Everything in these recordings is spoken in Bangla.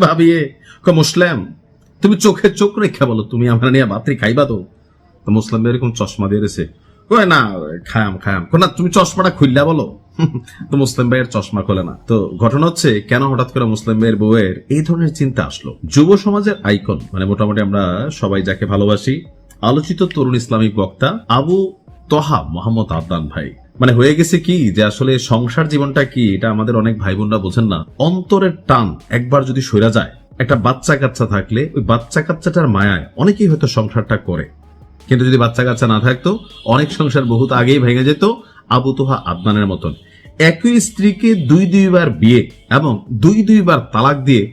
ভাবি মুসলিম তুমি চোখে চোখ রেখা বলো, তুমি আমার নিয়ে বাতরি খাইবা তো? মুসলিম এরকম চশমা দিয়ে রেছে, না খায়াম না, তুমি চশমাটা খুললা বলো। তো মুসলিম ভাইয়ের চশমা খোলে না। তো ঘটনা হচ্ছে কেন হঠাৎ করে মুসলিম ভাইয়ের বউয়ের এই ধরনের চিন্তা আসলো? যুব সমাজের আইকন, মানে মোটামুটি আমরা সবাই যাকে ভালোবাসি, আলোচিত তরুণ ইসলামিক বক্তা আবু তহা মোহাম্মদ আদনান ভাই, মানে হয়ে গেছে কি যে আসলে সংসার জীবনটা কি এটা আমাদের অনেক ভাই বোনরা বোঝেন না। অন্তরের টান একবার যদি সইরা যায়, একটা বাচ্চা কাচ্চা থাকলে ওই বাচ্চা কাচ্চাটার মায়ায় অনেকেই হয়তো সংসারটা করে, কিন্তু যদি বাচ্চা কাচ্চা না থাকতো অনেক সংসার বহুত আগেই ভেঙে যেত আবু তোহা আদনানের মতন। একই স্ত্রীকে দুইবার বিয়ে এবং দুইবার তালাক দিয়ে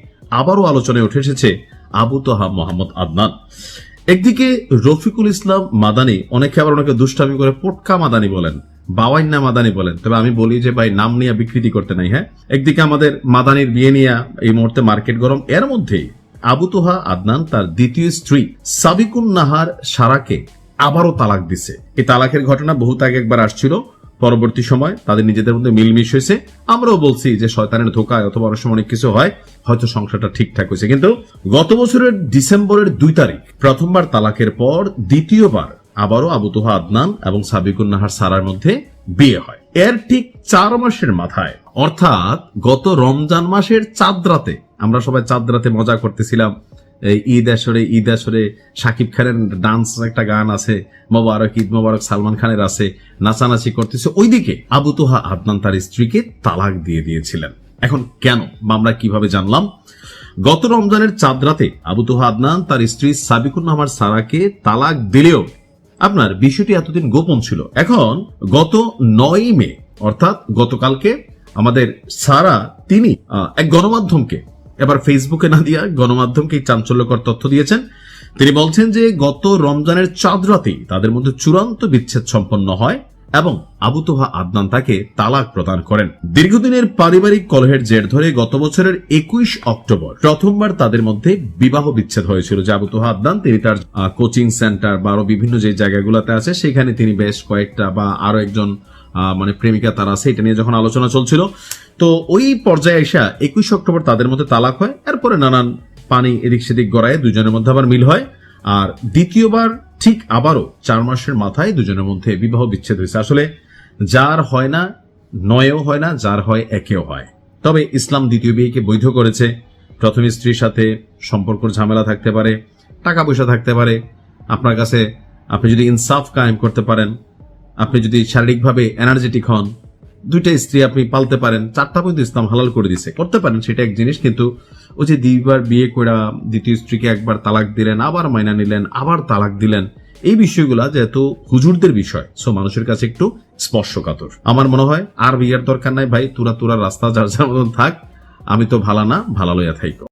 আবারও আলোচনায় উঠে এসেছে আবু তোহা মোহাম্মদ আদনান। একদিকে রফিকুল ইসলাম মাদানি, অনেকে আবার ওনাকে দুষ্টামি করে পটকা মাদানি বলেন, বাওয়াইন্না মাদানি বলেন, তবে আমি বলি যে ভাই নাম নিয়ে বিকৃতি করতে নাই। হ্যাঁ, একদিকে আমাদের মাদানির বিয়ে নিয়ে এই মুহূর্তে মার্কেট গরম, এর মধ্যেই আবু তোহা আদনান তার দ্বিতীয় স্ত্রী সাবিকুন নাহার সারাকে আবারও তালাক দিছে। এই তালাকের ঘটনা বহুত আগে একবার আসছিল, পরবর্তী সময় তাদের নিজেদের মধ্যে মিলমিশ হয়েছে। আমরাও বলছি যে শয়তানের ধোকায় অথবা অনেক সময় অনেক কিছু হয়, হয়তো সংসারটা ঠিকঠাক হয়েছে। কিন্তু গত বছরের ডিসেম্বরের 2 তারিখ প্রথমবার তালাকের পর দ্বিতীয়বার আবারও আবু তোহা আদনান এবং সাবিকুন নাহার সারার মধ্যে বিয়ে হয়। এর ঠিক 4 মাসের মাথায়, অর্থাৎ গত রমজান মাসের চাঁদ রাতে, আমরা সবাই চাঁদ রাতে মজা করতেছিলাম, ঈদ আসরে শাকিব খানের ডান্স একটা গান আছে, মোবারক ঈদ মোবারক সালমান খানের আছে, নাচানাচি করতেছে। ওইদিকে আবু তোহা আদনান তার স্ত্রীকে তালাক দিয়ে দিয়েছিলেন। এখন কেন বা আমরা কিভাবে জানলাম? গত রমজানের চাঁদ রাতে আবু তোহা আদনান তার স্ত্রী সাবিকুন নাহার সারাকে তালাক দিলেও আপনার বিষয়টি এতদিন গোপন ছিল। এখন গত 9 মে অর্থাৎ গতকালকে আমাদের সারা তিনি এক গণমাধ্যমকে, এবার ফেসবুকে না দিয়া গণমাধ্যমকে চাঞ্চল্যকর তথ্য দিয়েছেন। তিনি বলছেন যে গত রমজানের চাঁদ রাতে তাদের মধ্যে চূড়ান্ত বিচ্ছেদ সম্পন্ন হয় এবং আবু তোহা আদনান তাকে তালাক প্রদান করেন। দীর্ঘদিনের পারিবারিক কলহের জের ধরে গত বছরের 21 অক্টোবর প্রথমবার তাদের মধ্যে বিবাহ বিচ্ছেদ হয়েছিল। যে আবু তোহা আদনান তিনি তার কোচিং সেন্টার বা আরো বিভিন্ন যে জায়গাগুলোতে আছে সেখানে তিনি বেশ কয়েকটা বা আরো একজন মানে প্রেমিকা তার আছে, এটা নিয়ে যখন আলোচনা চলছিল, তো ওই পর্যায়ে এসে 21 অক্টোবর তাদের মধ্যে তালাক হয়। এরপরে নানান পানি এদিক সেদিক গড়ায় দুজনের মধ্যে আবার মিল হয়, আর দ্বিতীয়বার ঠিক আবারও 4 মাসের মাথায় দুজনের মধ্যে বিবাহ বিচ্ছেদ হয়েছে। আসলে যার হয় না 9এও হয় না, যার হয় 1এও হয়। তবে ইসলাম দ্বিতীয় বিয়েকে বৈধ করেছে। প্রথম স্ত্রীর সাথে সম্পর্কের ঝামেলা থাকতে পারে, টাকা পয়সা থাকতে পারে, আপনার কাছে আপনি যদি ইনসাফ কায়েম করতে পারেন, আপনি যদি শারীরিকভাবে এনার্জেটিক হন, 2টা স্ত্রী আপনি পালতে পারেন, 4টা পর্যন্ত ইসলাম হালাল করে দিছে, করতে পারেন, সেটা এক জিনিস। কিন্তু ওই যে 2বার বিয়ে করে দ্বিতীয় স্ত্রীকে একবার তালাক দিলেন, আবার মাইনা নিলেন, আবার তালাক দিলেন, এই বিষয়গুলা যেহেতু হুজুরদের বিষয়, সো মানুষের কাছে একটু স্পর্শকাতর। আমার মনে হয় আর বিয়ের দরকার নাই ভাই, তুরা রাস্তা যার যার মতন থাক, আমি তো ভালা না, ভালা লইয়া থাইকো।